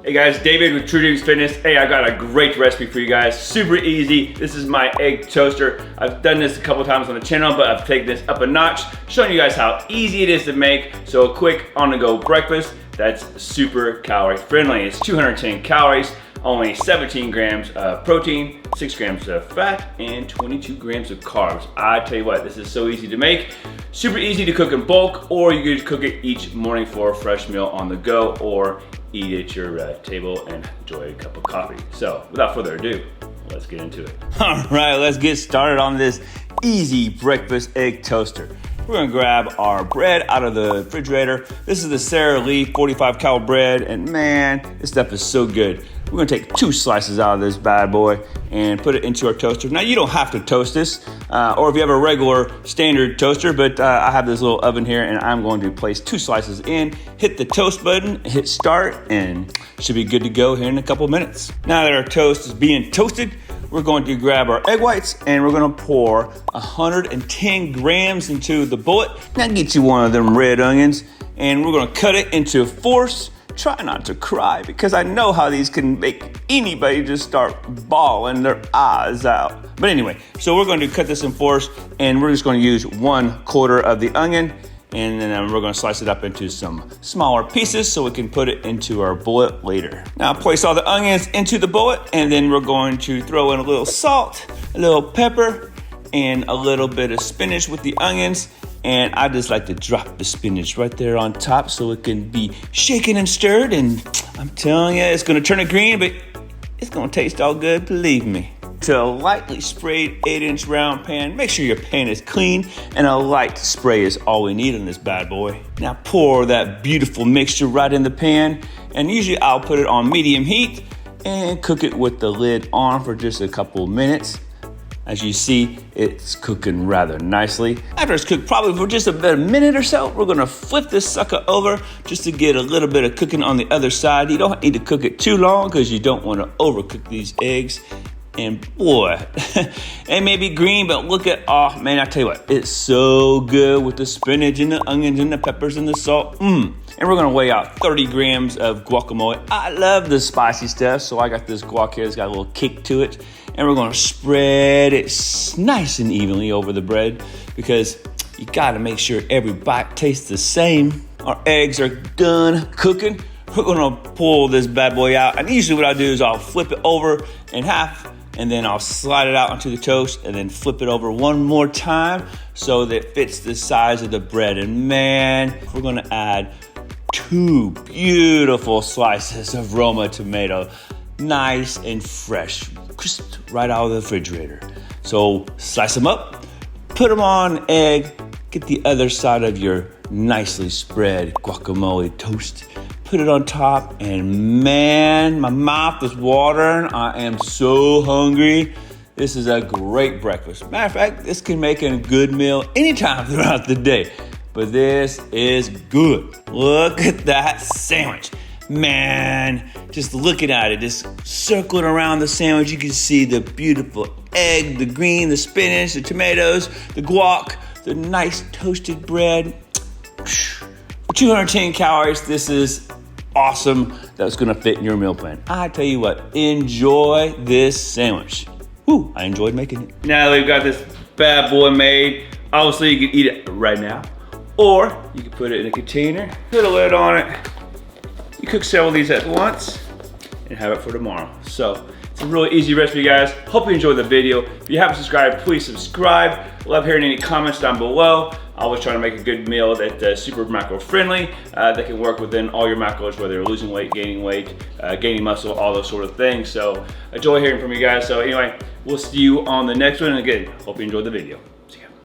Hey guys, David with True Dreams Fitness. Hey, I got a great recipe for you guys. Super easy. This is my egg toaster. I've done this a couple times on the channel, but I've taken this up a notch, showing you guys how easy it is to make. So a quick on-the-go breakfast that's super calorie friendly. It's 210 calories, only 17 grams of protein, 6 grams of fat, and 22 grams of carbs. I tell you what, this is so easy to make. Super easy to cook in bulk, or you could cook it each morning for a fresh meal on the go, or eat at your table and enjoy a cup of coffee. So without further ado, let's get into it. All right, let's get started on this easy breakfast egg toaster. We're gonna grab our bread out of the refrigerator. This is the Sara Lee 45 cal bread, and man, this stuff is so good. We're gonna take 2 slices out of this bad boy and put it into our toaster. Now you don't have to toast this, or if you have a regular standard toaster, but I have this little oven here and I'm going to place 2 slices in, hit the toast button, hit start, and should be good to go here in a couple minutes. Now that our toast is being toasted, we're going to grab our egg whites and we're gonna pour 110 grams into the bullet. Now get you one of them red onions and we're gonna cut it into 4s. Try not to cry because I know how these can make anybody just start bawling their eyes out. But anyway, so we're going to cut this in 4s and we're just going to use 1/4 of the onion, and then we're going to slice it up into some smaller pieces so we can put it into our bullet later. Now place all the onions into the bullet and then we're going to throw in a little salt, a little pepper, and a little bit of spinach with the onions. And I just like to drop the spinach right there on top so it can be shaken and stirred. And I'm telling you, it's gonna turn it green, but it's gonna taste all good, believe me. To a lightly sprayed 8-inch round pan, make sure your pan is clean, and a light spray is all we need on this bad boy. Now pour that beautiful mixture right in the pan, and usually I'll put it on medium heat and cook it with the lid on for just a couple minutes. As you see, it's cooking rather nicely. After it's cooked probably for just about a minute or so, we're gonna flip this sucker over just to get a little bit of cooking on the other side. You don't need to cook it too long because you don't wanna overcook these eggs. And boy, it may be green, but look at, oh man, I tell you what, it's so good with the spinach and the onions and the peppers and the salt. And we're gonna weigh out 30 grams of guacamole. I love the spicy stuff, so I got this guac here, it's got a little kick to it. And we're gonna spread it nice and evenly over the bread because you gotta make sure every bite tastes the same. Our eggs are done cooking. We're gonna pull this bad boy out. And usually what I do is I'll flip it over in half and then I'll slide it out onto the toast and then flip it over one more time so that it fits the size of the bread. And man, we're gonna add 2 beautiful slices of Roma tomato, nice and fresh, crisp right out of the refrigerator. So slice them up, put them on an egg, get the other side of your nicely spread guacamole toast, put it on top, and man, my mouth is watering. I am so hungry. This is a great breakfast. Matter of fact, this can make a good meal anytime throughout the day, but this is good. Look at that sandwich. Man, just looking at it, just circling around the sandwich, you can see the beautiful egg, the green, the spinach, the tomatoes, the guac, the nice toasted bread. For 210 calories, this is awesome. That's gonna fit in your meal plan. I tell you what, enjoy this sandwich. Woo, I enjoyed making it. Now that we've got this bad boy made, obviously you can eat it right now, or you can put it in a container, put a lid on it. You cook several of these at once and have it for tomorrow. So it's a really easy recipe, guys. Hope you enjoyed the video. If you haven't subscribed, please subscribe. Love hearing any comments down below. I always try to make a good meal that's super macro friendly, that can work within all your macros, whether you're losing weight, gaining muscle, all those sort of things. So enjoy hearing from you guys. So anyway, we'll see you on the next one. And again, hope you enjoyed the video.